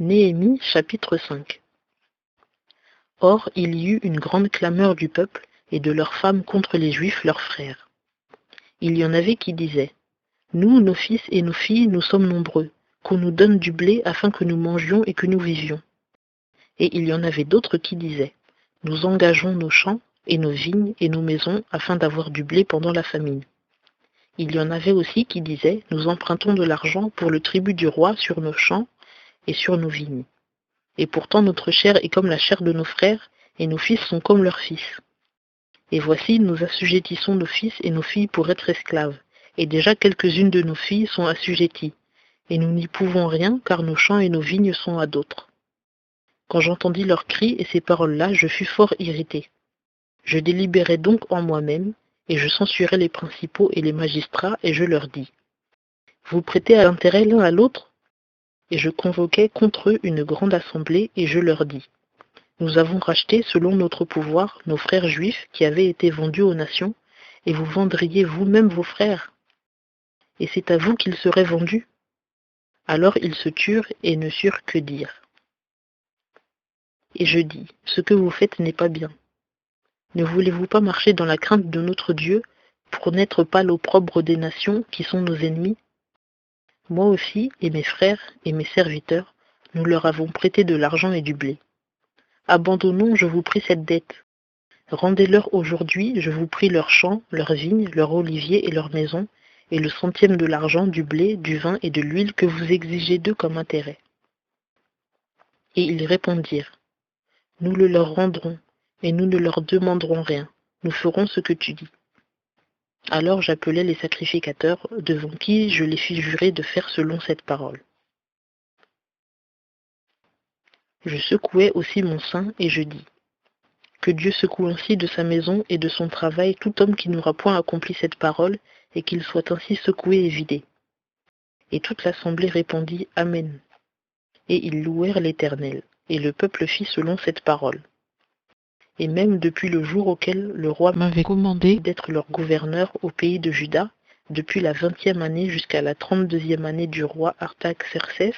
Néhémie chapitre 5. Or il y eut une grande clameur du peuple et de leurs femmes contre les Juifs leurs frères. Il y en avait qui disaient : Nous, nos fils et nos filles, nous sommes nombreux, qu'on nous donne du blé afin que nous mangions et que nous vivions. Et il y en avait d'autres qui disaient : Nous engageons nos champs et nos vignes et nos maisons afin d'avoir du blé pendant la famine. Il y en avait aussi qui disaient : Nous empruntons de l'argent pour le tribut du roi sur nos champs et sur nos vignes. Et pourtant notre chair est comme la chair de nos frères, et nos fils sont comme leurs fils. Et voici, nous assujettissons nos fils et nos filles pour être esclaves, et déjà quelques-unes de nos filles sont assujetties, et nous n'y pouvons rien, car nos champs et nos vignes sont à d'autres. Quand j'entendis leurs cris et ces paroles-là, je fus fort irrité. Je délibérai donc en moi-même, et je censurai les principaux et les magistrats, et je leur dis : Vous prêtez à l'intérêt l'un à l'autre ? Et je convoquai contre eux une grande assemblée, et je leur dis : Nous avons racheté, selon notre pouvoir, nos frères juifs qui avaient été vendus aux nations, et vous vendriez vous-même vos frères. Et c'est à vous qu'ils seraient vendus ? Alors ils se turent et ne surent que dire. Et je dis : Ce que vous faites n'est pas bien. Ne voulez-vous pas marcher dans la crainte de notre Dieu, pour n'être pas l'opprobre des nations qui sont nos ennemis ? Moi aussi, et mes frères, et mes serviteurs, nous leur avons prêté de l'argent et du blé. Abandonnons, je vous prie, cette dette. Rendez-leur aujourd'hui, je vous prie, leurs champs, leurs vignes, leurs oliviers et leurs maisons, et le centième de l'argent, du blé, du vin et de l'huile que vous exigez d'eux comme intérêt. Et ils répondirent : Nous le leur rendrons, et nous ne leur demanderons rien. Nous ferons ce que tu dis. Alors j'appelai les sacrificateurs, devant qui je les fis jurer de faire selon cette parole. Je secouai aussi mon sein, et je dis : Que Dieu secoue ainsi de sa maison et de son travail tout homme qui n'aura point accompli cette parole, et qu'il soit ainsi secoué et vidé. Et toute l'assemblée répondit : Amen. Et ils louèrent l'Éternel, et le peuple fit selon cette parole. Et même depuis le jour auquel le roi m'avait commandé d'être leur gouverneur au pays de Juda, depuis la 20e année jusqu'à la 32e année du roi Artaxerxès,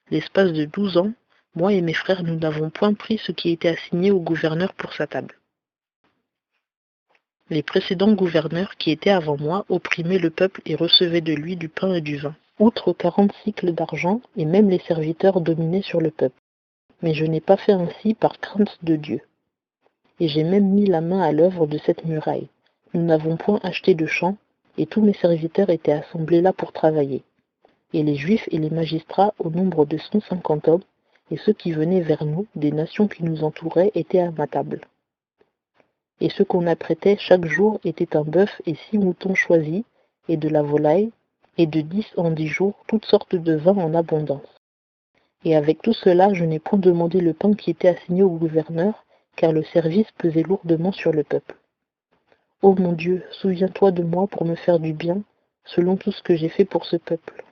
l'espace de 12 ans, moi et mes frères, nous n'avons point pris ce qui était assigné au gouverneur pour sa table. Les précédents gouverneurs qui étaient avant moi opprimaient le peuple et recevaient de lui du pain et du vin, outre 40 cycles d'argent, et même les serviteurs dominaient sur le peuple. Mais je n'ai pas fait ainsi par crainte de Dieu. Et j'ai même mis la main à l'œuvre de cette muraille. Nous n'avons point acheté de champs, et tous mes serviteurs étaient assemblés là pour travailler. Et les Juifs et les magistrats, au nombre de 150 hommes, et ceux qui venaient vers nous, des nations qui nous entouraient, étaient à ma table. Et ce qu'on apprêtait chaque jour était un bœuf et 6 moutons choisis, et de la volaille, et de 10 en 10 jours, toutes sortes de vins en abondance. Et avec tout cela, je n'ai point demandé le pain qui était assigné au gouverneur, car le service pesait lourdement sur le peuple. Ô mon Dieu, souviens-toi de moi pour me faire du bien, selon tout ce que j'ai fait pour ce peuple.